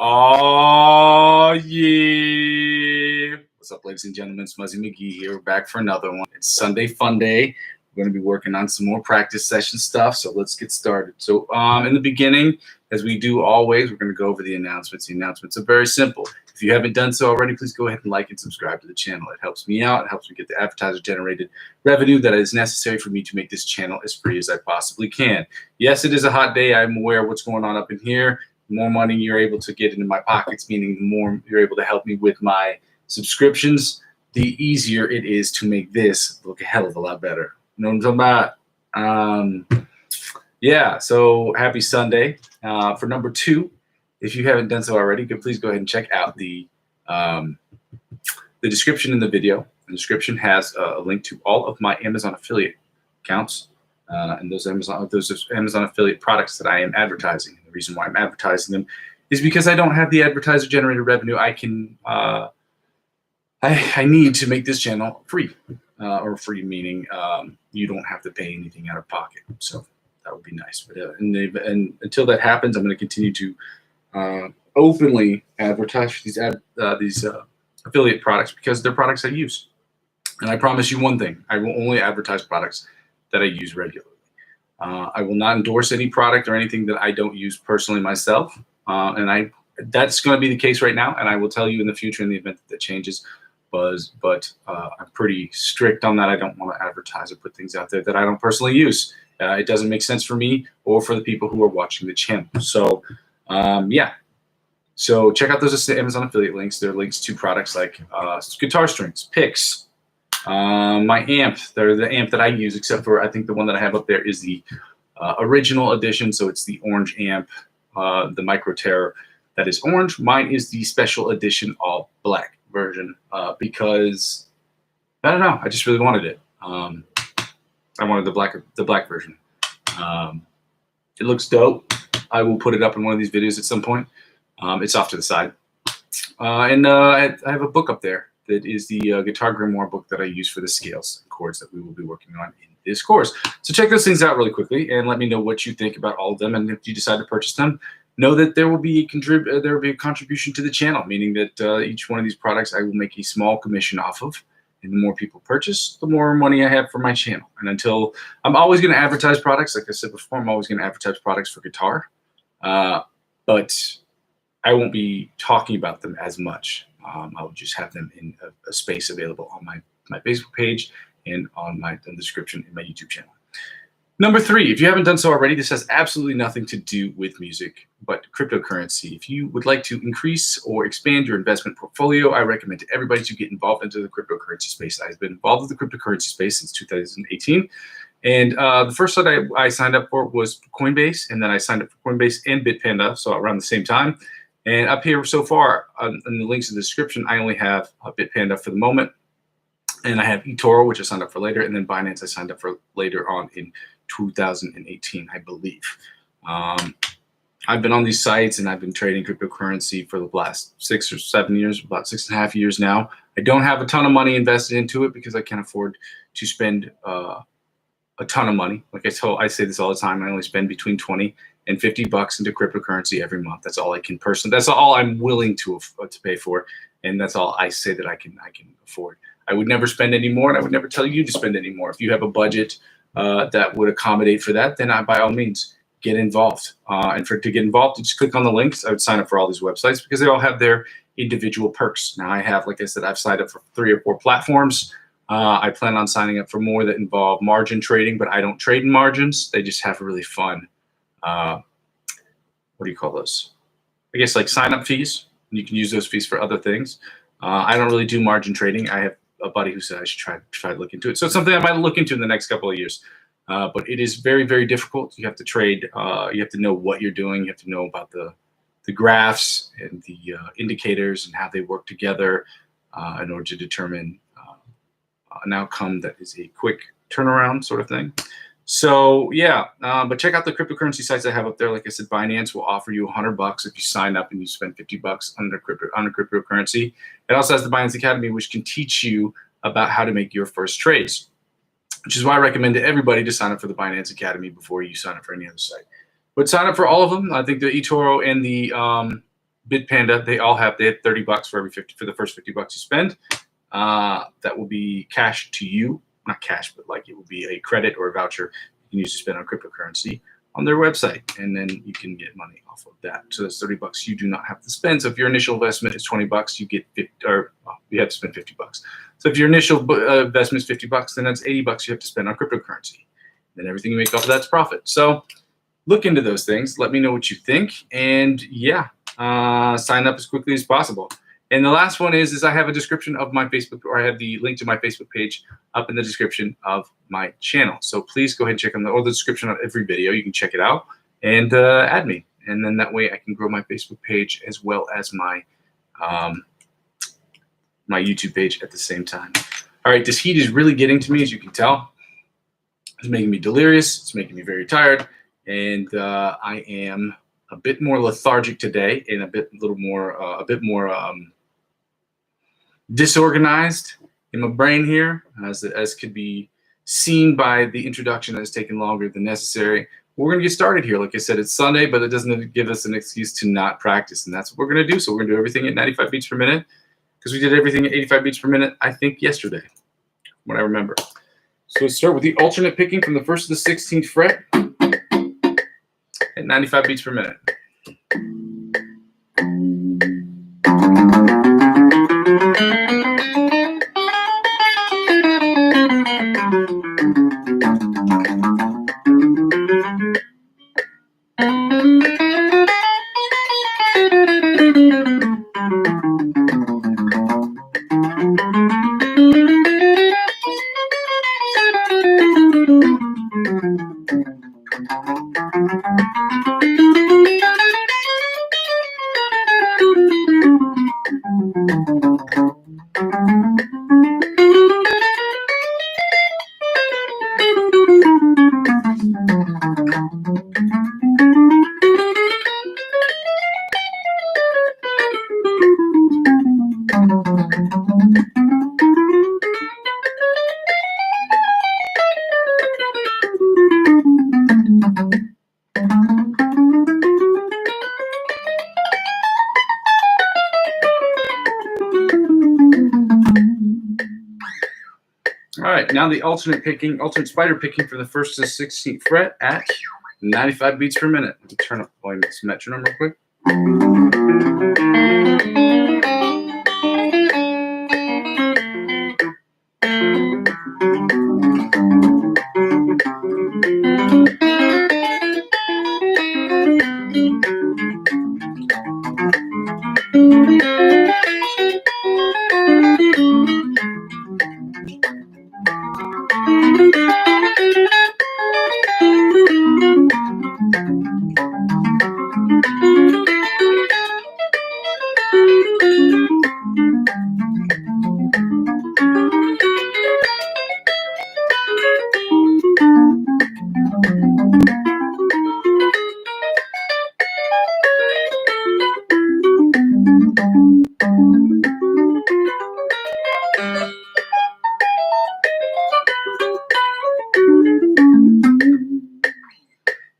Oh, yeah. What's up, ladies and gentlemen? It's Muzzy McGee here. We're back for another one. It's Sunday Fun Day. We're going to be working on some more practice session stuff, so let's get started. So in the beginning, as we do always, we're going to go over the announcements. The announcements are very simple. If you haven't done so already, please go ahead and like and subscribe to the channel. It helps me out. It helps me get the advertiser-generated revenue that is necessary for me to make this channel as free as I possibly can. Yes, it is a hot day. I'm aware of what's going on up in here. The more money you're able to get into my pockets, meaning the more you're able to help me with my subscriptions, the easier it is to make this look a hell of a lot better. You know what I'm talking about? Yeah, so happy Sunday. For number 2, if you haven't done so already, please go ahead and check out the description in the video. The description has a link to all of my Amazon affiliate accounts. And those Amazon affiliate products that I am advertising. The reason why I'm advertising them is because I don't have the advertiser-generated revenue I need to make this channel free, or free meaning you don't have to pay anything out of pocket. So that would be nice. But and until that happens, I'm going to continue to openly advertise these affiliate products because they're products I use. And I promise you one thing: I will only advertise products that I use regularly. I will not endorse any product or anything that I don't use personally myself. And that's going to be the case right now. And I will tell you in the future in the event that changes. But I'm pretty strict on that. I don't want to advertise or put things out there that I don't personally use. It doesn't make sense for me or for the people who are watching the channel. So, yeah. So check out those Amazon affiliate links. There are links to products like guitar strings, picks, my amp. They're the amp that I use, except for I think the one that I have up there is the original edition. So it's the orange amp, the Micro Terror that is orange. Mine is the special edition all black version because I don't know. I just really wanted it. I wanted the black version. It looks dope. I will put it up in one of these videos at some point. It's off to the side. And I have a book up there. That is the Guitar Grimoire book that I use for the scales and chords that we will be working on in this course. So check those things out really quickly and let me know what you think about all of them. And if you decide to purchase them, know that there will be a contribution to the channel, meaning that each one of these products I will make a small commission off of. And the more people purchase, the more money I have for my channel. And until I'm always going to advertise products, like I said before, I'm always going to advertise products for guitar, but I won't be talking about them as much. I will just have them in a space available on my Facebook page and on the description in my YouTube channel. Number 3, if you haven't done so already, this has absolutely nothing to do with music, but cryptocurrency. If you would like to increase or expand your investment portfolio, I recommend to everybody to get involved into the cryptocurrency space. I've been involved with the cryptocurrency space since 2018. And the first site I signed up for was Coinbase, and then I signed up for Coinbase and Bitpanda, so around the same time. And up here so far, in the links in the description, I only have Bitpanda for the moment. And I have eToro, which I signed up for later. And then Binance, I signed up for later on in 2018, I believe. I've been on these sites, and I've been trading cryptocurrency for the last 6 or 7 years, about 6.5 years now. I don't have a ton of money invested into it because I can't afford to spend a ton of money. Like I say this all the time, I only spend between 20 and $50 into cryptocurrency every month. That's all I can personally. That's all I'm willing to pay for, and that's all I say that I can afford. I would never spend any more, and I would never tell you to spend any more. If you have a budget that would accommodate for that, then by all means get involved. And to get involved, you just click on the links. I would sign up for all these websites because they all have their individual perks. Now I have, like I said, I've signed up for 3 or 4 platforms. I plan on signing up for more that involve margin trading, but I don't trade in margins. They just have really fun. What do you call those? I guess like sign-up fees. You can use those fees for other things. I don't really do margin trading. I have a buddy who said I should try to look into it. So it's something I might look into in the next couple of years. But it is very, very difficult. You have to trade. You have to know what you're doing. You have to know about the graphs and the indicators and how they work together in order to determine an outcome that is a quick turnaround sort of thing. So yeah, but check out the cryptocurrency sites I have up there. Like I said, Binance will offer you $100 if you sign up and you spend $50 on cryptocurrency. It also has the Binance Academy, which can teach you about how to make your first trades, which is why I recommend to everybody to sign up for the Binance Academy before you sign up for any other site. But sign up for all of them. I think the eToro and the Bitpanda, they had 30 bucks for the first 50 bucks you spend. That will be cash to you, not cash, but like it will be a credit or a voucher you can use to spend on cryptocurrency on their website, and then you can get money off of that. So that's 30 bucks you do not have to spend. So if your initial investment is 20 bucks, you get 50, or well, you have to spend 50 bucks. So if your initial investment is 50 bucks, then that's 80 bucks you have to spend on cryptocurrency. Then everything you make off of that's profit. So look into those things. Let me know what you think, and yeah, sign up as quickly as possible. And the last one is I have a description of my Facebook, or I have the link to my Facebook page up in the description of my channel. So please go ahead and check on the description on every video. You can check it out and add me. And then that way I can grow my Facebook page as well as my my YouTube page at the same time. All right, this heat is really getting to me, as you can tell. It's making me delirious. It's making me very tired. And I am a bit more lethargic today, and a bit more disorganized in my brain here, as could be seen by the introduction that has taken longer than necessary. We're going to get started here. Like I said, it's Sunday, but it doesn't give us an excuse to not practice, and that's what we're going to do. So we're going to do everything at 95 beats per minute, because we did everything at 85 beats per minute, I think, yesterday, when I remember. So let's start with the alternate picking from the 1st to the 16th fret at 95 beats per minute. All right, now the alternate spider picking for the 1st to the 16th fret at 95 beats per minute. Let me turn up the volume of this metronome real quick.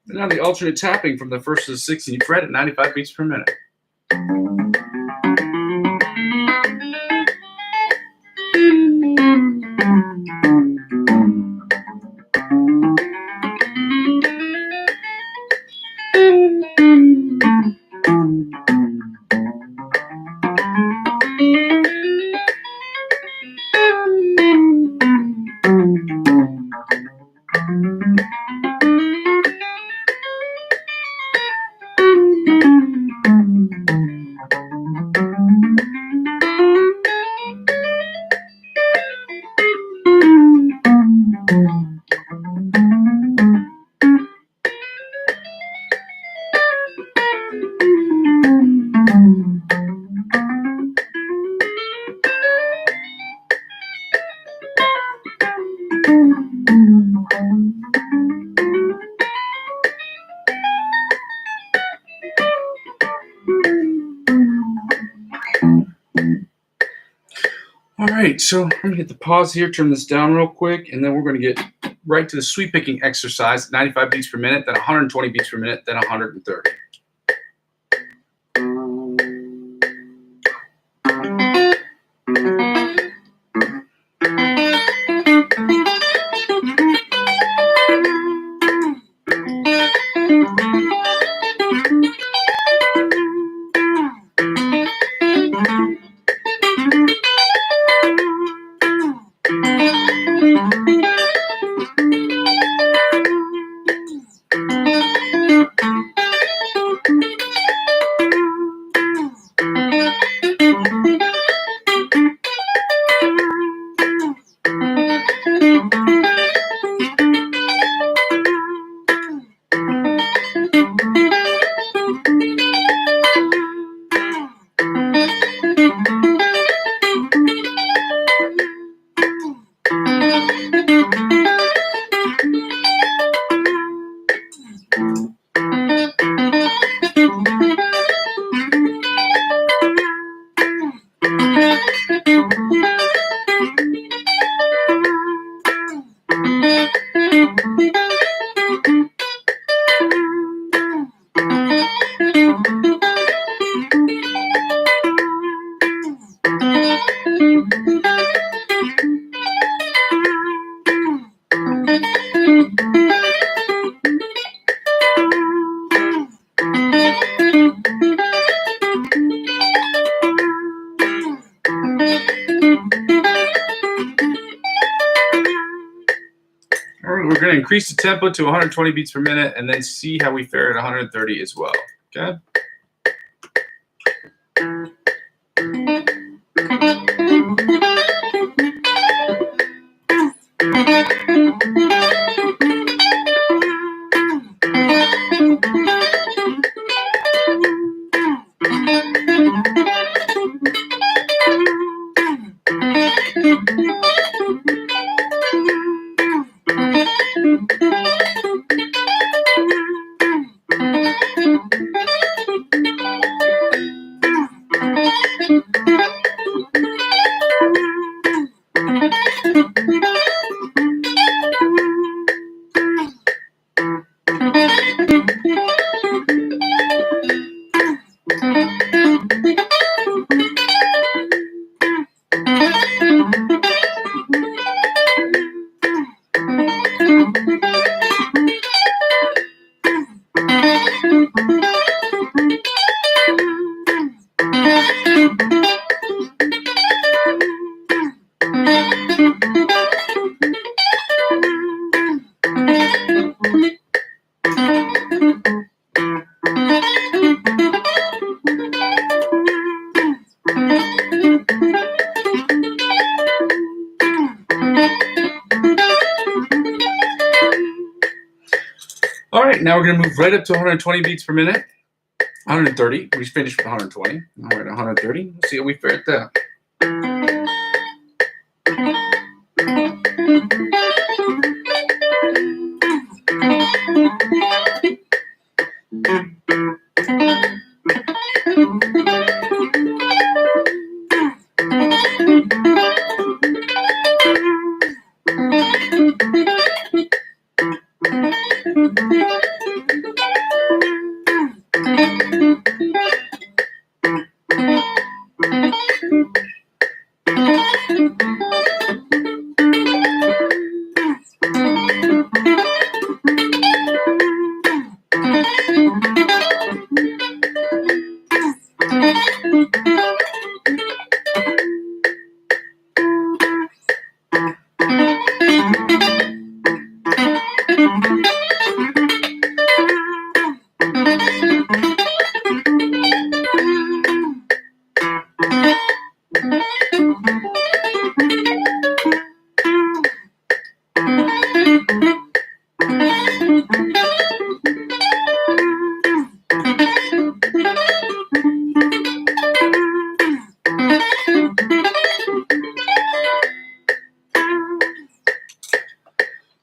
Now the alternate tapping from the 1st to the 16th fret at 95 beats per minute. All right, so I'm going to hit the pause here, turn this down real quick, and then we're going to get right to the sweep picking exercise, 95 beats per minute, then 120 beats per minute, then 130. going to increase the tempo to 120 beats per minute and then see how we fare at 130 as well. Okay. All right, now we're going to move right up to 120 beats per minute. 130. We finished with 120. Now we're at 130. Let's see how we fare at that.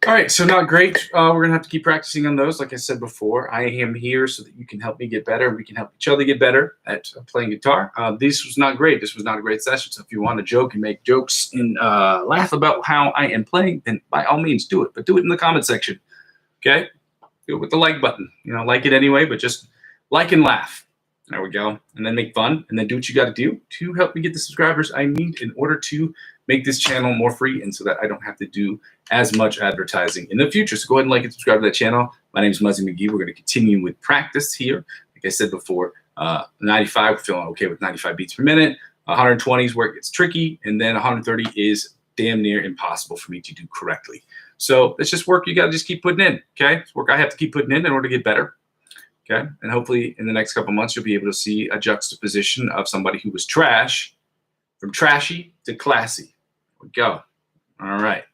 All right, so not great. We're going to have to keep practicing on those. Like I said before, I am here so that you can help me get better. We can help each other get better at playing guitar. This was not great. This was not a great session. So if you want to joke and make jokes and laugh about how I am playing, then by all means do it. But do it in the comment section, okay? Do it with the like button. You know, like it anyway, but just like and laugh. There we go. And then make fun, and then do what you got to do to help me get the subscribers I need in order to make this channel more free and so that I don't have to do as much advertising in the future. So go ahead and like and subscribe to that channel. My name is Muzzy McGee. We're going to continue with practice here. Like I said before, 95, we're feeling okay with 95 beats per minute. 120 is where it gets tricky, and then 130 is damn near impossible for me to do correctly. So it's just work you got to just keep putting in, okay? It's work I have to keep putting in order to get better. Okay, and hopefully in the next couple months you'll be able to see a juxtaposition of somebody who was trash, from trashy to classy. There we go. All right.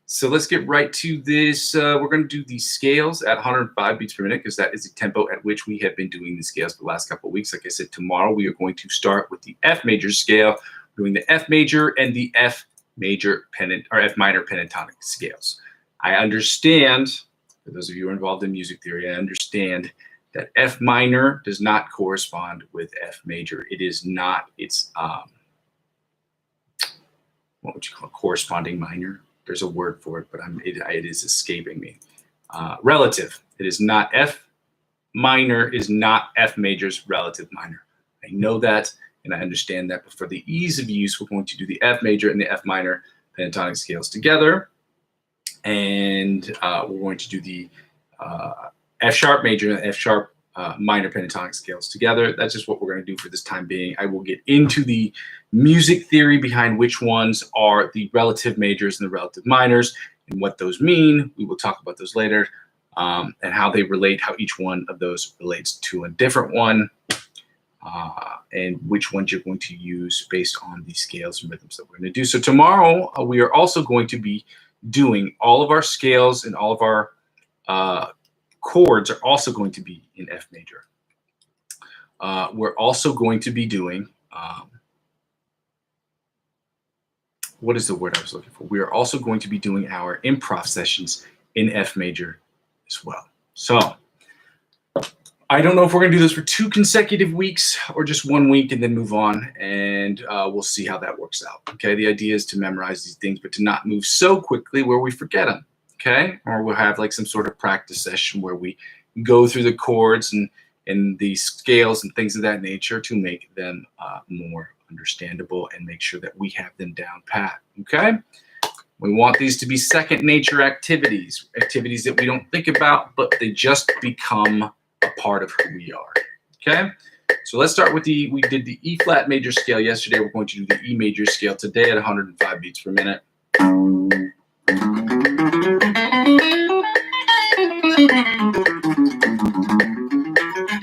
So let's get right to this. We're going to do the scales at 105 beats per minute because that is the tempo at which we have been doing the scales for the last couple of weeks. Like I said, tomorrow we are going to start with the F major scale, doing the F major and the F major F minor pentatonic scales. I understand. For those of you who are involved in music theory, I understand that F minor does not correspond with F major. It is not, it's, what would you call it? Corresponding minor? There's a word for it, but it is escaping me. Relative. It is not F minor is not F major's relative minor. I know that and I understand that, but for the ease of use, we're going to do the F major and the F minor pentatonic scales together. And we're going to do the F sharp major and F sharp minor pentatonic scales together. That's just what we're going to do for this time being. I will get into the music theory behind which ones are the relative majors and the relative minors. and what those mean. We will talk about those later, and how they relate, how each one of those relates to a different one, and which ones you're going to use based on the scales and rhythms that we're going to do. So tomorrow we are also going to be doing all of our scales, and all of our chords are also going to be in F major. We're also going to be doing, what is the word I was looking for? We are also going to be doing our improv sessions in F major as well. So I don't know if we're going to do this for 2 consecutive weeks or just 1 week and then move on, and we'll see how that works out. Okay, the idea is to memorize these things, but to not move so quickly where we forget them. Okay, or we'll have like some sort of practice session where we go through the chords and the scales and things of that nature to make them more understandable and make sure that we have them down pat. Okay, we want these to be second nature activities that we don't think about, but they just become a part of who we are. Okay, so let's start with we did the E flat major scale yesterday. We're going to do the E major scale today at 105 beats per minute.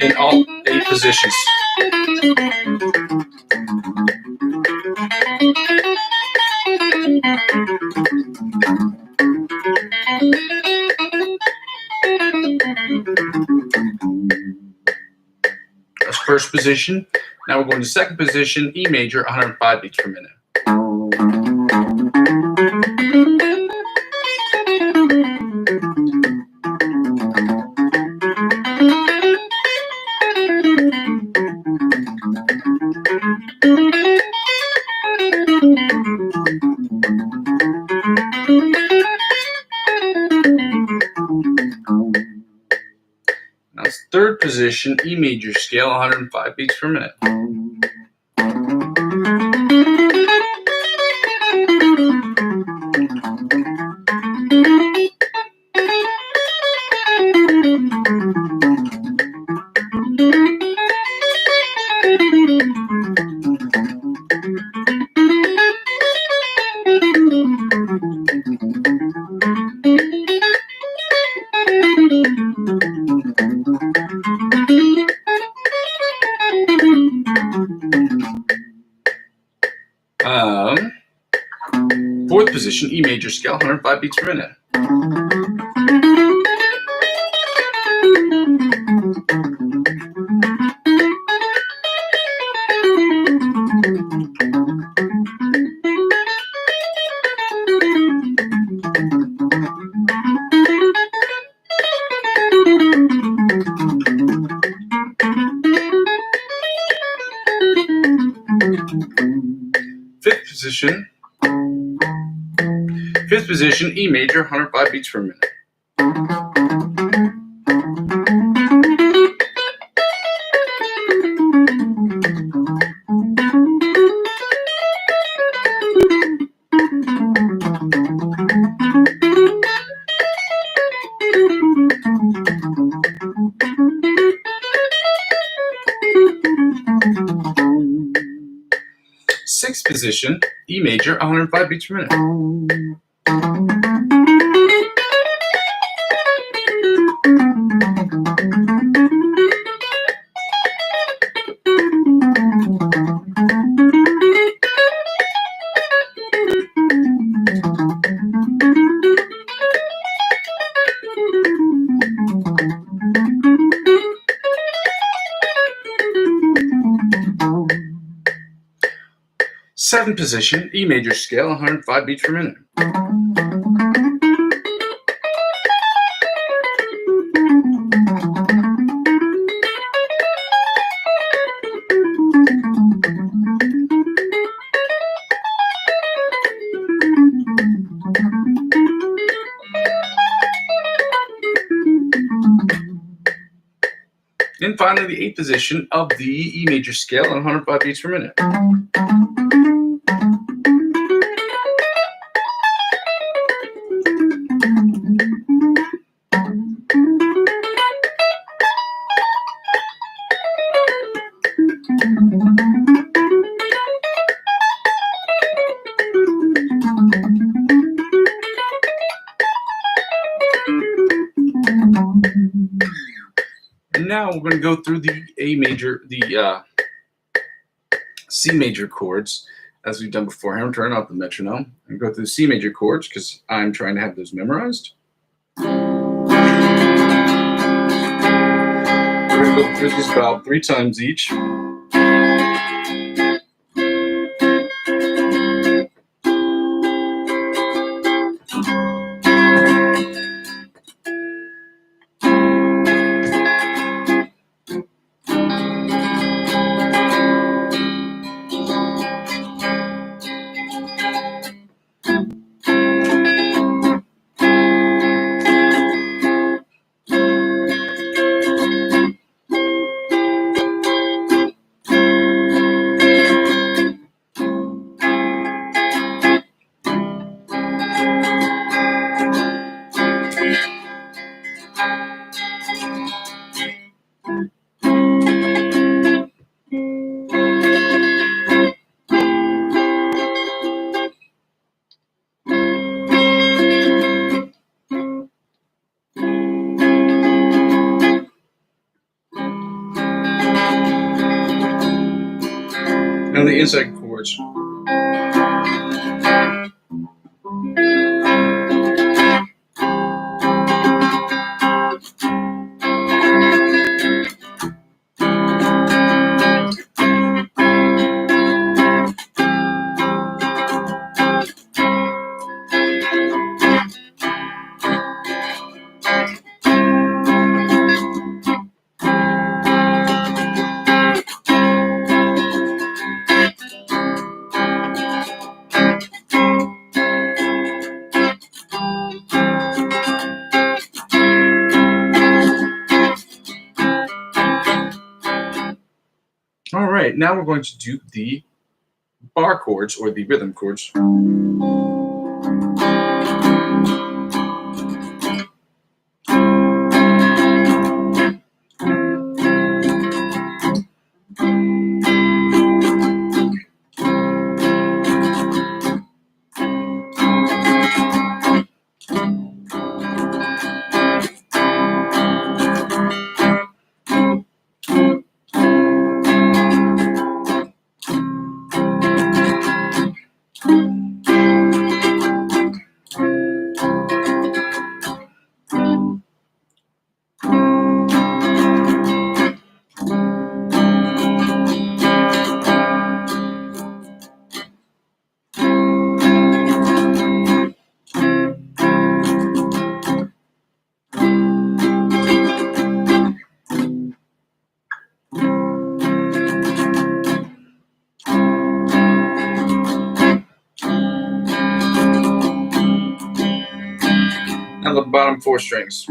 In all 8 positions. That's first position. Now we're going to second position, E major, 105 beats per minute. Now it's third position, E major scale, 105 beats per minute. Fourth position, E major scale, 105 beats per minute. Fifth position, E major, 105 beats per minute. Sixth position, E major, 105 beats per minute. Seventh position, E major scale, 105 beats per minute. And finally, the eighth position of the E major scale, 105 beats per minute. now we're going to go through the A major, the C major chords, as we've done before. I'm going to turn off the metronome and go through the C major chords because I'm trying to have those memorized. We're going to go through this about 3 times each. Now the inside chords. All right, now we're going to do the bar chords or the rhythm chords. Now the bottom 4 strings.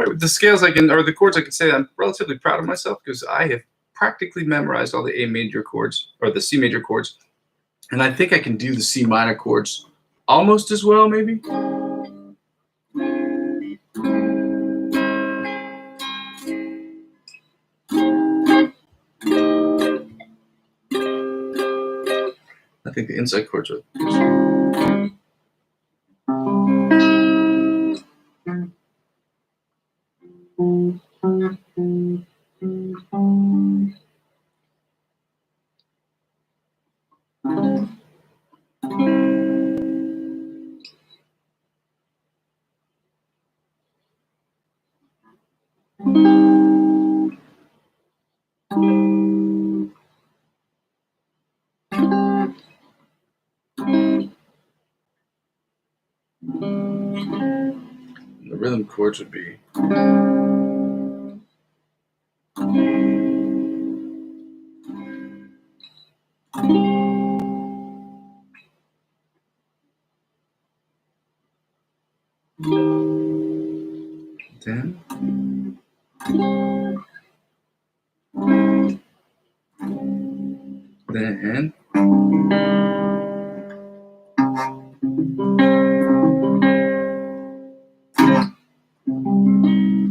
With the scales or the chords, I can say I'm relatively proud of myself because I have practically memorized all the A major chords or the C major chords, and I think I can do the C minor chords almost as well, maybe. I think the inside chords are. chords would be. Then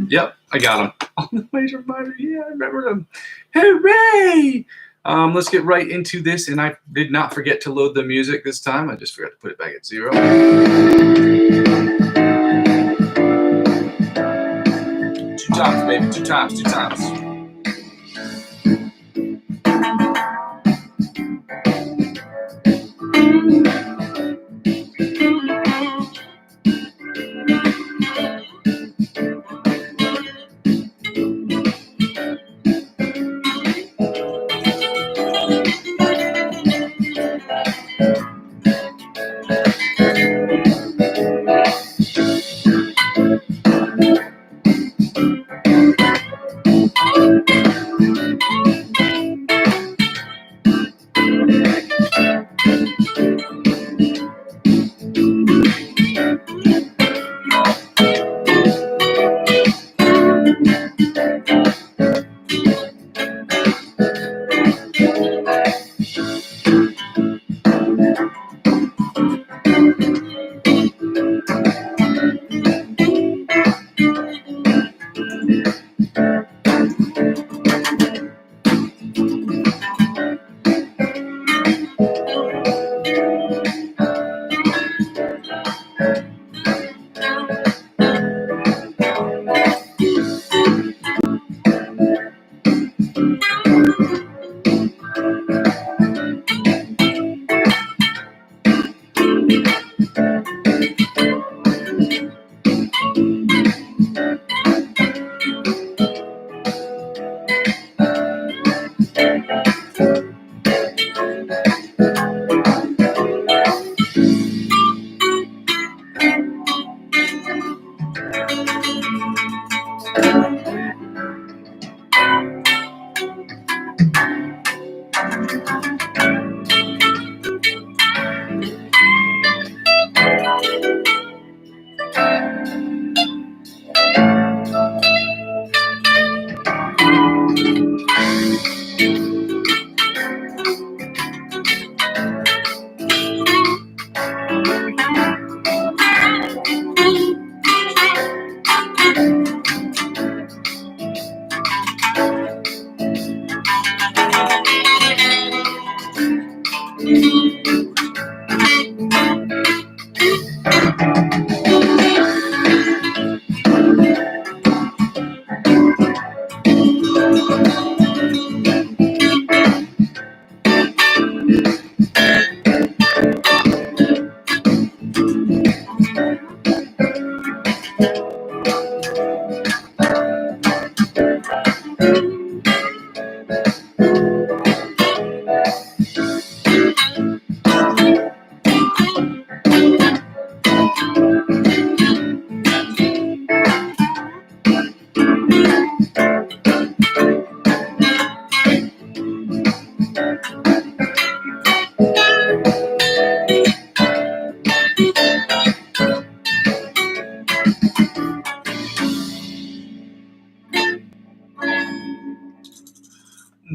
yep, I got them on the major minor. Yeah, I remember them. Hooray! Let's get right into this. And I did not forget to load the music this time. I just forgot to put it back at 0. 2 times, baby. 2 times. 2 times.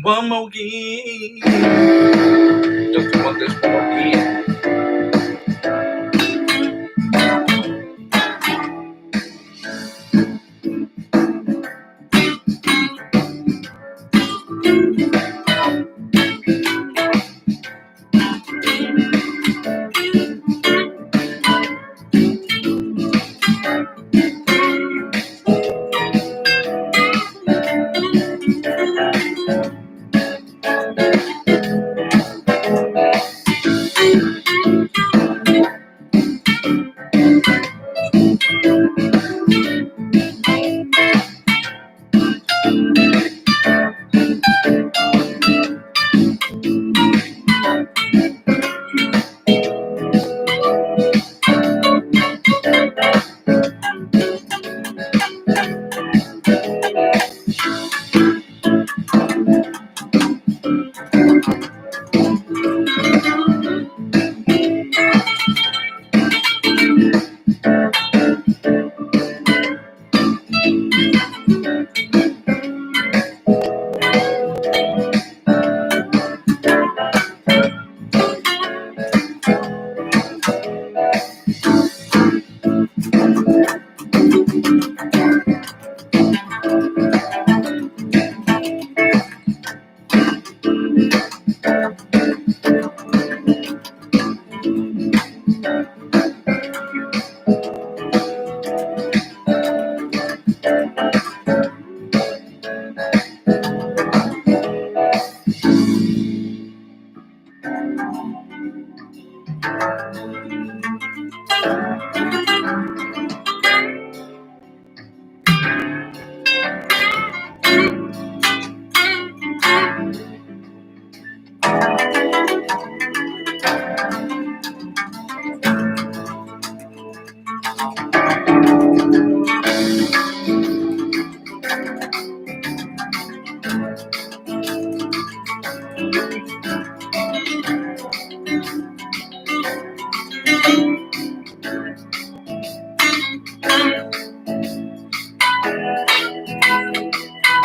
One more game. Just want this one more game.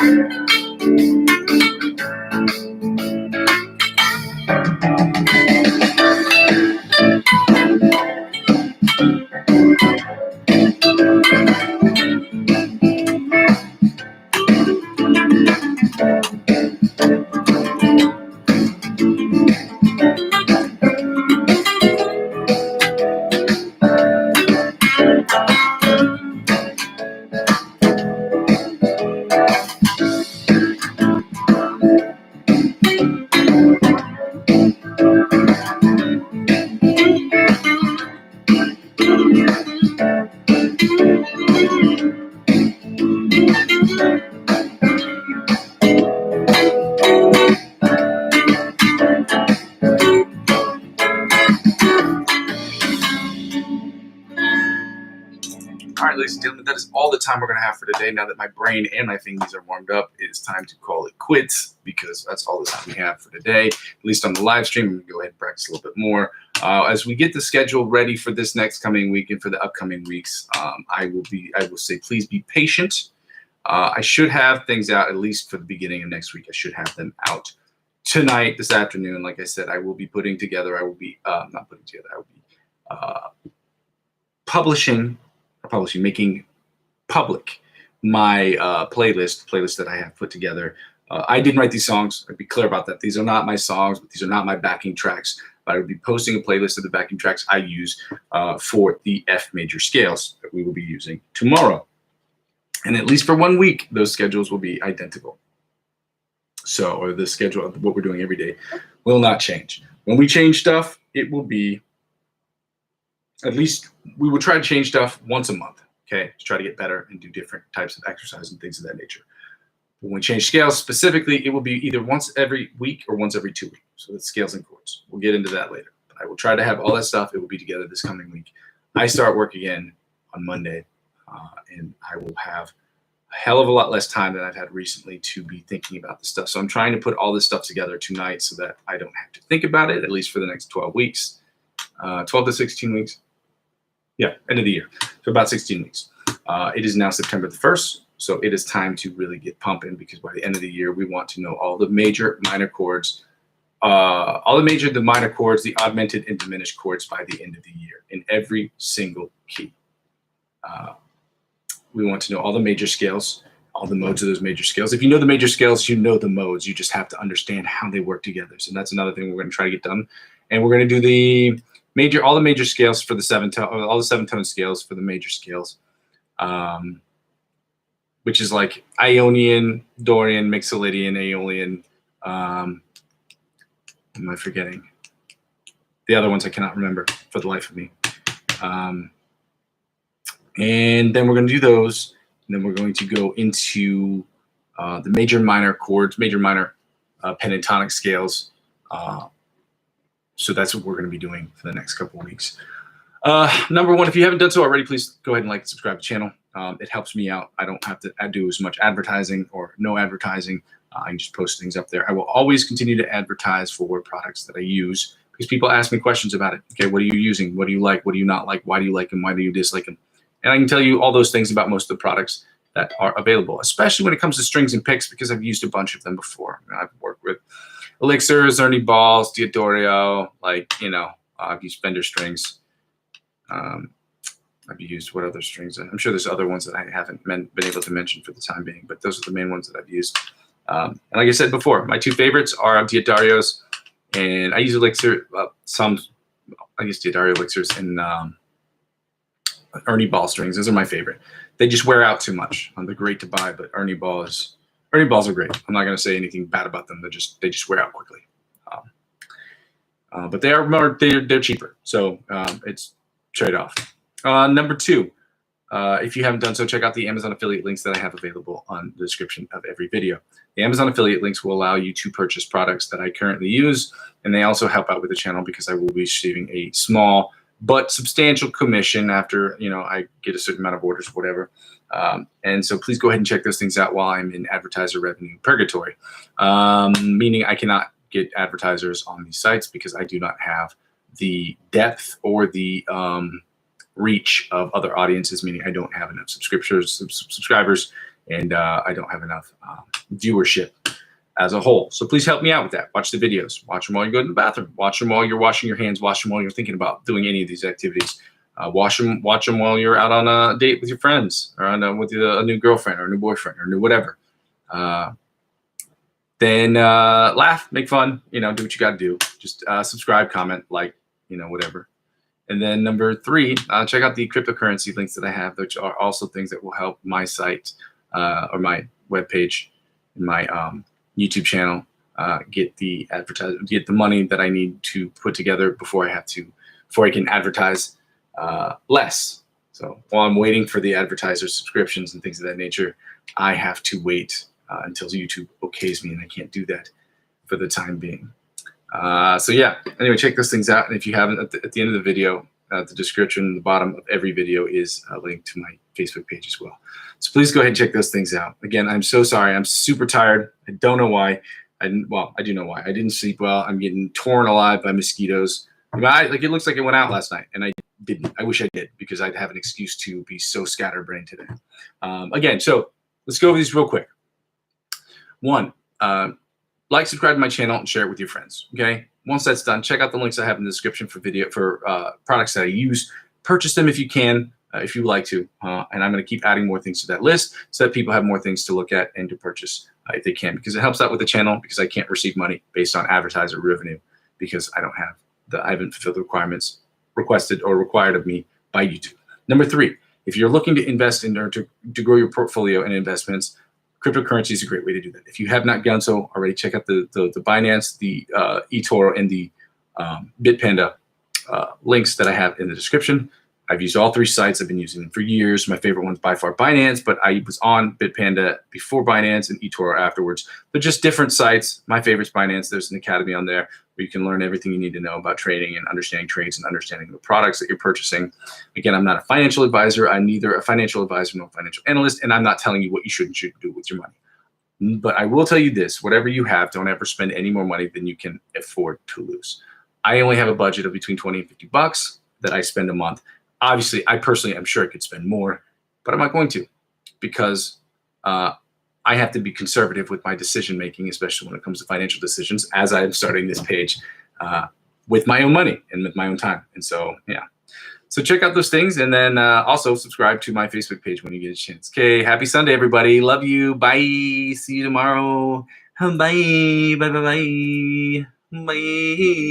All right, ladies and gentlemen, that is all the time we're going to have for today. Now that my brain and my fingies are warmed up, it is time to call it quits because that's all the time we have for today, at least on the live stream. I'm going to go ahead and practice a little bit more. As we get the schedule ready for this next coming week and for the upcoming weeks, I will say please be patient. I should have things out at least for the beginning of next week. I should have them out tonight, this afternoon. Like I said, I will be putting together, I will be making public my playlist that I have put together. I didn't write these songs. I'd be clear about that. These are not my songs, but these are not my backing tracks. But I would be posting a playlist of the backing tracks I use for the F major scales that we will be using tomorrow. And at least for 1 week, those schedules will be identical. So, or the schedule of what we're doing every day will not change. When we change stuff, it will be, at least we will try to change stuff once a month, okay, to try to get better and do different types of exercise and things of that nature. When we change scales specifically, it will be either once every week or once every 2 weeks. So that's scales and chords. We'll get into that later. But I will try to have all that stuff. It will be together this coming week. I start work again on Monday, and I will have a hell of a lot less time than I've had recently to be thinking about this stuff. So I'm trying to put all this stuff together tonight so that I don't have to think about it, at least for the next 12 weeks, 12 to 16 weeks. Yeah, end of the year. So about 16 weeks. It is now September the 1st, so it is time to really get pumping because by the end of the year, we want to know all the major minor chords, the minor chords, the augmented and diminished chords by the end of the year in every single key. We want to know all the major scales, all the modes of those major scales. If you know the major scales, you know the modes. You just have to understand how they work together. So that's another thing we're going to try to get done. And we're going to do all the major scales for the all the 7-tone scales for the major scales, which is like Ionian, Dorian, Mixolydian, Aeolian. Am I forgetting? The other ones I cannot remember for the life of me. And then we're going to do those, and then we're going to go into the major minor chords, major minor pentatonic scales. So that's what we're going to be doing for the next couple of weeks. Number one, if you haven't done so already, please go ahead and like and subscribe to the channel. It helps me out. I don't have to do as much advertising or no advertising. I can just post things up there. I will always continue to advertise for products that I use because people ask me questions about it. Okay, what are you using? What do you like? What do you not like? Why do you like them? Why do you dislike them? And I can tell you all those things about most of the products that are available, especially when it comes to strings and picks because I've used a bunch of them before. I've worked with Elixirs, Ernie Balls, DYOR, I've used Fender strings. I've used what other strings? I'm sure there's other ones that I haven't been able to mention for the time being, but those are the main ones that I've used. And like I said before, my two favorites are DYORs, and I use Elixir. I use DYOR Elixirs and Ernie Ball strings. Those are my favorite. They just wear out too much. They're great to buy, but Ernie Balls are great. I'm not going to say anything bad about them. They just wear out quickly. But they're cheaper, so it's trade off. Number two, if you haven't done so, check out the Amazon affiliate links that I have available on the description of every video. The Amazon affiliate links will allow you to purchase products that I currently use, and they also help out with the channel because I will be receiving a small but substantial commission after I get a certain amount of orders, whatever. And so please go ahead and check those things out while I'm in advertiser revenue purgatory, meaning I cannot get advertisers on these sites because I do not have the depth or the reach of other audiences, meaning I don't have enough subscribers and I don't have enough viewership as a whole. So please help me out with that. Watch the videos. Watch them while you go to the bathroom. Watch them while you're washing your hands. Watch them while you're thinking about doing any of these activities. Watch them while you're out on a date with your friends, or with a new girlfriend or a new boyfriend or new whatever. Then laugh, make fun, do what you got to do. Just subscribe, comment, like, whatever. And then number 3, check out the cryptocurrency links that I have, which are also things that will help my site or my webpage and my YouTube channel get the money that I need to put together before I can advertise less. So while I'm waiting for the advertiser subscriptions and things of that nature, I have to wait until YouTube okays me, and I can't do that for the time being. So yeah, anyway, check those things out. And if you haven't, at the end of the video, the description, the bottom of every video is a link to my Facebook page as well. So please go ahead and check those things out. Again, I'm so sorry. I'm super tired. I don't know why. I do know why. I didn't sleep well. I'm getting torn alive by mosquitoes. It looks like it went out last night, and I didn't. I wish I did, because I'd have an excuse to be so scatterbrained today. Again, so let's go over these real quick. 1, like, subscribe to my channel, and share it with your friends. Okay. Once that's done, check out the links I have in the description for products that I use. Purchase them if you can, if you like to. And I'm going to keep adding more things to that list so that people have more things to look at and to purchase if they can, because it helps out with the channel, because I can't receive money based on advertiser revenue, because I haven't fulfilled the requirements requested or required of me by YouTube. Number 3, if you're looking to invest in or to grow your portfolio and investments, cryptocurrency is a great way to do that. If you have not done so already, check out the Binance, the eToro, and the Bitpanda links that I have in the description. I've used all 3 sites. I've been using them for years. My favorite one's by far Binance, but I was on Bitpanda before Binance and eToro afterwards. They're just different sites. My favorite's Binance. There's an academy on there where you can learn everything you need to know about trading and understanding trades and understanding the products that you're purchasing. Again, I'm not a financial advisor. I'm neither a financial advisor nor a financial analyst, and I'm not telling you what you should and shouldn't do with your money. But I will tell you this: whatever you have, don't ever spend any more money than you can afford to lose. I only have a budget of between $20 and $50 that I spend a month. Obviously, I personally am sure I could spend more, but I'm not going to, because I have to be conservative with my decision making, especially when it comes to financial decisions, as I am starting this page with my own money and with my own time. And so, yeah. So check out those things, and then also subscribe to my Facebook page when you get a chance. Okay, happy Sunday, everybody. Love you. Bye. See you tomorrow. Bye. Bye. Bye. Bye. Bye.